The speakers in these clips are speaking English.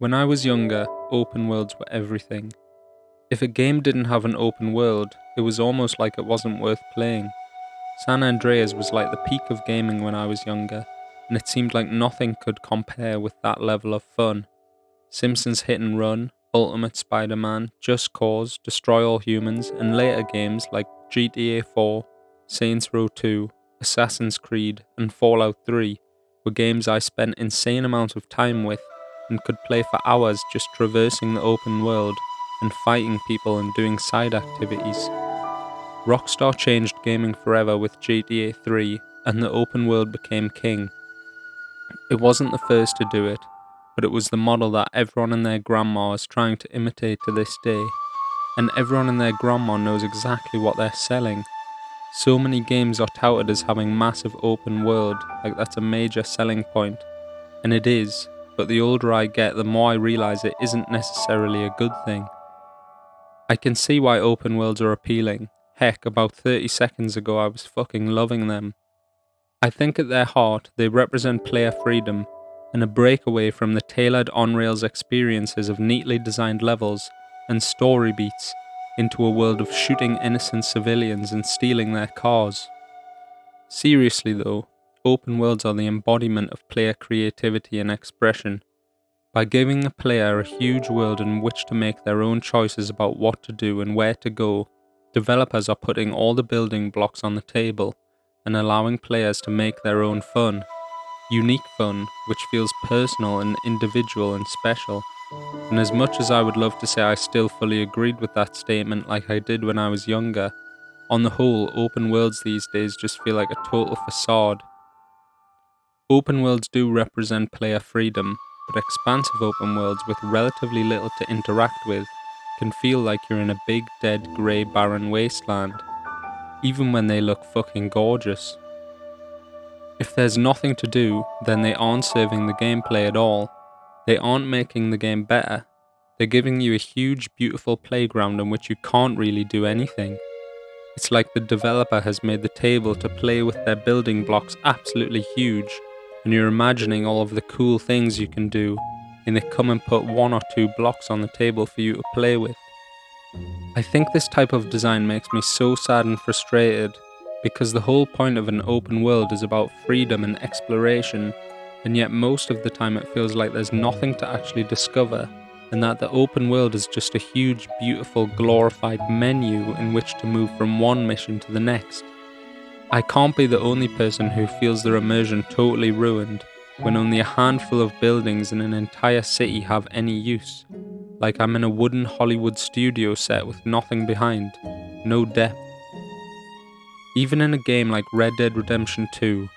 When I was younger, open worlds were everything. If a game didn't have an open world, it was almost like it wasn't worth playing. San Andreas was like the peak of gaming when I was younger, and it seemed like nothing could compare with that level of fun. Simpsons Hit and Run, Ultimate Spider-Man, Just Cause, Destroy All Humans, and later games like GTA 4, Saints Row 2, Assassin's Creed, and Fallout 3 were games I spent insane amounts of time with and could play for hours just traversing the open world and fighting people and doing side activities. Rockstar changed gaming forever with GTA 3, and the open world became king. It wasn't the first to do it, but it was the model that everyone and their grandma is trying to imitate to this day, and everyone and their grandma knows exactly what they're selling. So many games are touted as having massive open world, like that's a major selling point, and it is, but the older I get, the more I realise it isn't necessarily a good thing. I can see why open worlds are appealing. Heck, about 30 seconds ago I was fucking loving them. I think at their heart, they represent player freedom and a breakaway from the tailored on-rails experiences of neatly designed levels and story beats into a world of shooting innocent civilians and stealing their cars. Seriously though, open worlds are the embodiment of player creativity and expression. By giving a player a huge world in which to make their own choices about what to do and where to go, developers are putting all the building blocks on the table and allowing players to make their own fun. Unique fun, which feels personal and individual and special. And as much as I would love to say I still fully agreed with that statement like I did when I was younger, on the whole, open worlds these days just feel like a total facade. Open worlds do represent player freedom, but expansive open worlds with relatively little to interact with can feel like you're in a big, dead, grey, barren wasteland, even when they look fucking gorgeous. If there's nothing to do, then they aren't serving the gameplay at all. They aren't making the game better. They're giving you a huge, beautiful playground in which you can't really do anything. It's like the developer has made the table to play with their building blocks absolutely huge, and you're imagining all of the cool things you can do, and they come and put 1 or 2 blocks on the table for you to play with. I think this type of design makes me so sad and frustrated, because the whole point of an open world is about freedom and exploration, and yet most of the time it feels like there's nothing to actually discover, and that the open world is just a huge, beautiful, glorified menu in which to move from one mission to the next. I can't be the only person who feels their immersion totally ruined when only a handful of buildings in an entire city have any use. Like I'm in a wooden Hollywood studio set with nothing behind, no depth. Even in a game like Red Dead Redemption 2,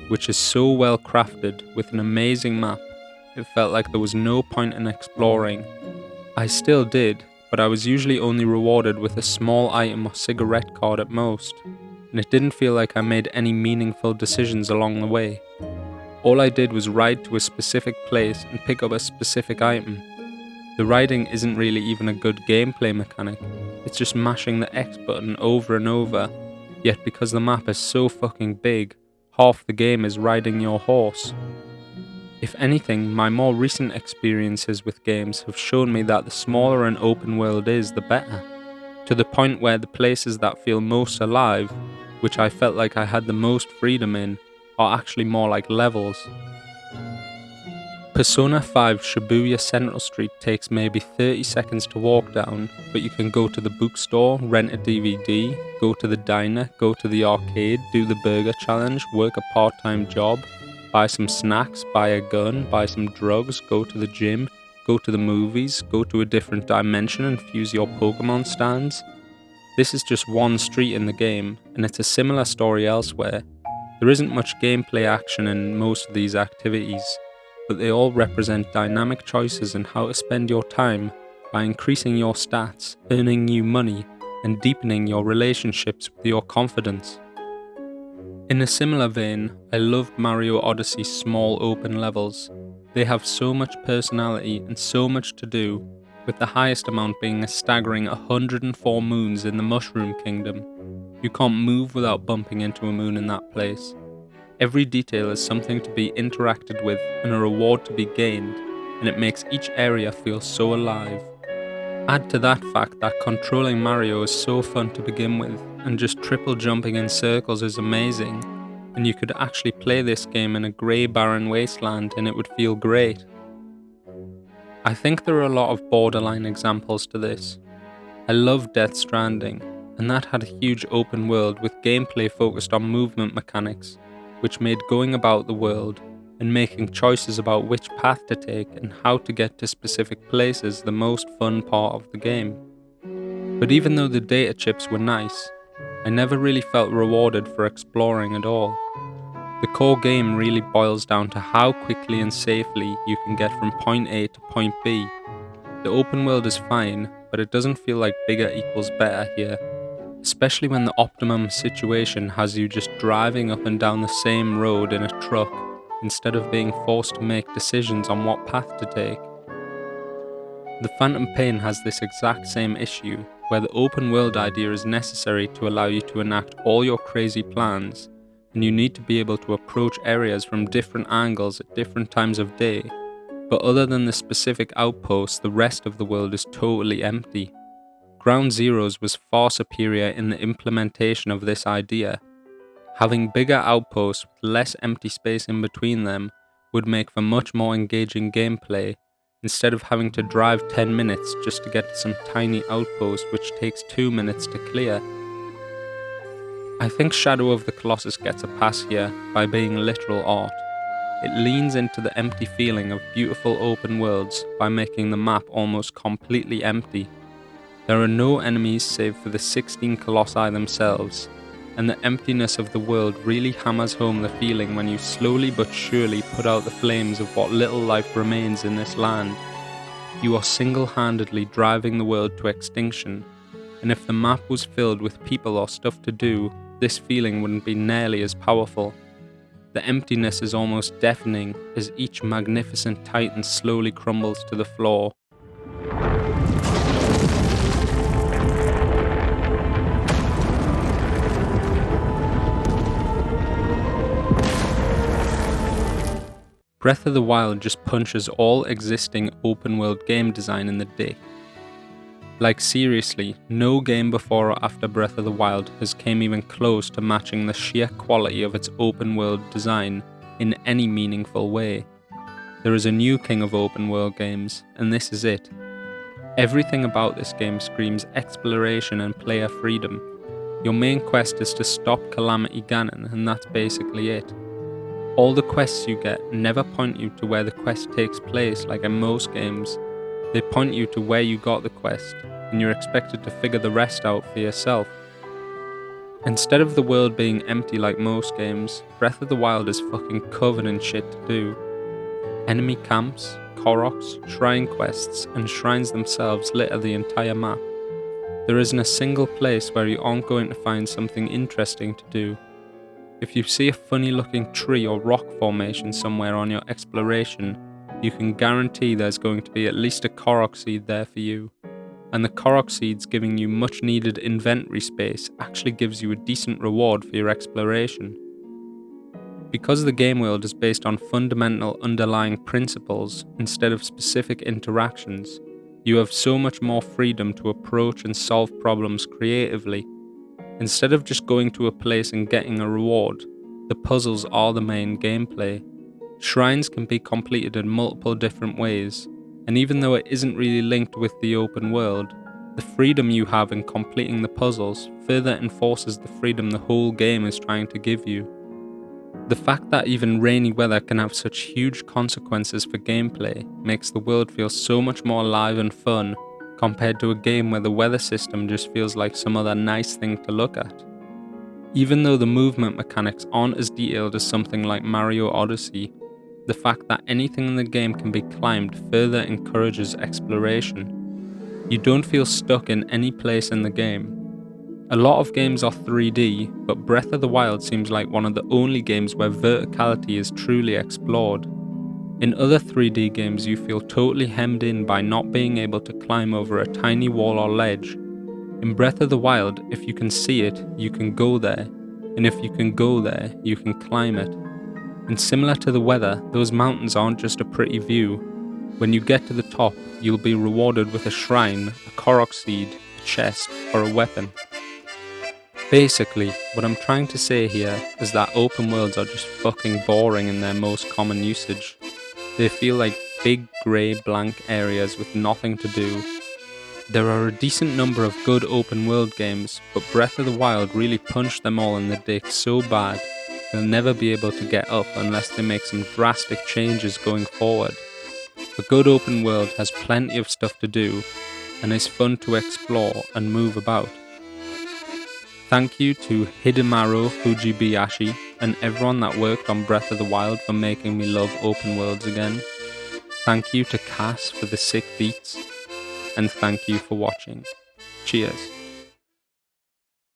which is so well crafted with an amazing map, it felt like there was no point in exploring. I still did, but I was usually only rewarded with a small item or cigarette card at most, and it didn't feel like I made any meaningful decisions along the way. All I did was ride to a specific place and pick up a specific item. The riding isn't really even a good gameplay mechanic, it's just mashing the X button over and over, yet because the map is so fucking big, half the game is riding your horse. If anything, my more recent experiences with games have shown me that the smaller an open world is, the better, to the point where the places that feel most alive, which I felt like I had the most freedom in, are actually more like levels. Persona 5 Shibuya Central Street takes maybe 30 seconds to walk down, but you can go to the bookstore, rent a DVD, go to the diner, go to the arcade, do the burger challenge, work a part-time job, buy some snacks, buy a gun, buy some drugs, go to the gym, go to the movies, go to a different dimension and fuse your Pokemon stands. This is just one street in the game, and it's a similar story elsewhere. There isn't much gameplay action in most of these activities, but they all represent dynamic choices in how to spend your time by increasing your stats, earning new money, and deepening your relationships with your confidence. In a similar vein, I loved Mario Odyssey's small open levels. They have so much personality and so much to do, with the highest amount being a staggering 104 moons in the Mushroom Kingdom. You can't move without bumping into a moon in that place. Every detail is something to be interacted with and a reward to be gained, and it makes each area feel so alive. Add to that fact that controlling Mario is so fun to begin with, and just triple jumping in circles is amazing, and you could actually play this game in a grey barren wasteland and it would feel great. I think there are a lot of borderline examples to this. I love Death Stranding, and that had a huge open world with gameplay focused on movement mechanics, which made going about the world and making choices about which path to take and how to get to specific places the most fun part of the game. But even though the data chips were nice, I never really felt rewarded for exploring at all. The core game really boils down to how quickly and safely you can get from point A to point B. The open world is fine, but it doesn't feel like bigger equals better here, especially when the optimum situation has you just driving up and down the same road in a truck instead of being forced to make decisions on what path to take. The Phantom Pain has this exact same issue, where the open world idea is necessary to allow you to enact all your crazy plans, and you need to be able to approach areas from different angles at different times of day, but other than the specific outposts, the rest of the world is totally empty. Ground Zeroes was far superior in the implementation of this idea. Having bigger outposts with less empty space in between them would make for much more engaging gameplay, instead of having to drive 10 minutes just to get to some tiny outpost which takes 2 minutes to clear. I think Shadow of the Colossus gets a pass here by being literal art. It leans into the empty feeling of beautiful open worlds by making the map almost completely empty. There are no enemies save for the 16 colossi themselves, and the emptiness of the world really hammers home the feeling when you slowly but surely put out the flames of what little life remains in this land. You are single-handedly driving the world to extinction, and if the map was filled with people or stuff to do, this feeling wouldn't be nearly as powerful. The emptiness is almost deafening as each magnificent titan slowly crumbles to the floor. Breath of the Wild just punches all existing open world game design in the dick. Like seriously, no game before or after Breath of the Wild has came even close to matching the sheer quality of its open world design in any meaningful way. There is a new king of open world games, and this is it. Everything about this game screams exploration and player freedom. Your main quest is to stop Calamity Ganon, and that's basically it. All the quests you get never point you to where the quest takes place like in most games. They point you to where you got the quest, and you're expected to figure the rest out for yourself. Instead of the world being empty like most games, Breath of the Wild is fucking covered in shit to do. Enemy camps, Koroks, shrine quests, and shrines themselves litter the entire map. There isn't a single place where you aren't going to find something interesting to do. If you see a funny looking tree or rock formation somewhere on your exploration, you can guarantee there's going to be at least a Korok seed there for you. And the Korok seeds giving you much needed inventory space actually gives you a decent reward for your exploration. Because the game world is based on fundamental underlying principles instead of specific interactions, you have so much more freedom to approach and solve problems creatively. Instead of just going to a place and getting a reward, the puzzles are the main gameplay. Shrines can be completed in multiple different ways, and even though it isn't really linked with the open world, the freedom you have in completing the puzzles further enforces the freedom the whole game is trying to give you. The fact that even rainy weather can have such huge consequences for gameplay makes the world feel so much more alive and fun compared to a game where the weather system just feels like some other nice thing to look at. Even though the movement mechanics aren't as detailed as something like Mario Odyssey, the fact that anything in the game can be climbed further encourages exploration. You don't feel stuck in any place in the game. A lot of games are 3D, but Breath of the Wild seems like one of the only games where verticality is truly explored. In other 3D games, you feel totally hemmed in by not being able to climb over a tiny wall or ledge. In Breath of the Wild, if you can see it, you can go there, and if you can go there, you can climb it. And similar to the weather, those mountains aren't just a pretty view. When you get to the top, you'll be rewarded with a shrine, a Korok seed, a chest, or a weapon. Basically, what I'm trying to say here is that open worlds are just fucking boring in their most common usage. They feel like big grey blank areas with nothing to do. There are a decent number of good open world games, but Breath of the Wild really punched them all in the dick so bad they'll never be able to get up unless they make some drastic changes going forward. A good open world has plenty of stuff to do and is fun to explore and move about. Thank you to Hidemaru Fujibayashi and everyone that worked on Breath of the Wild for making me love open worlds again. Thank you to Cass for the sick beats, and thank you for watching. Cheers.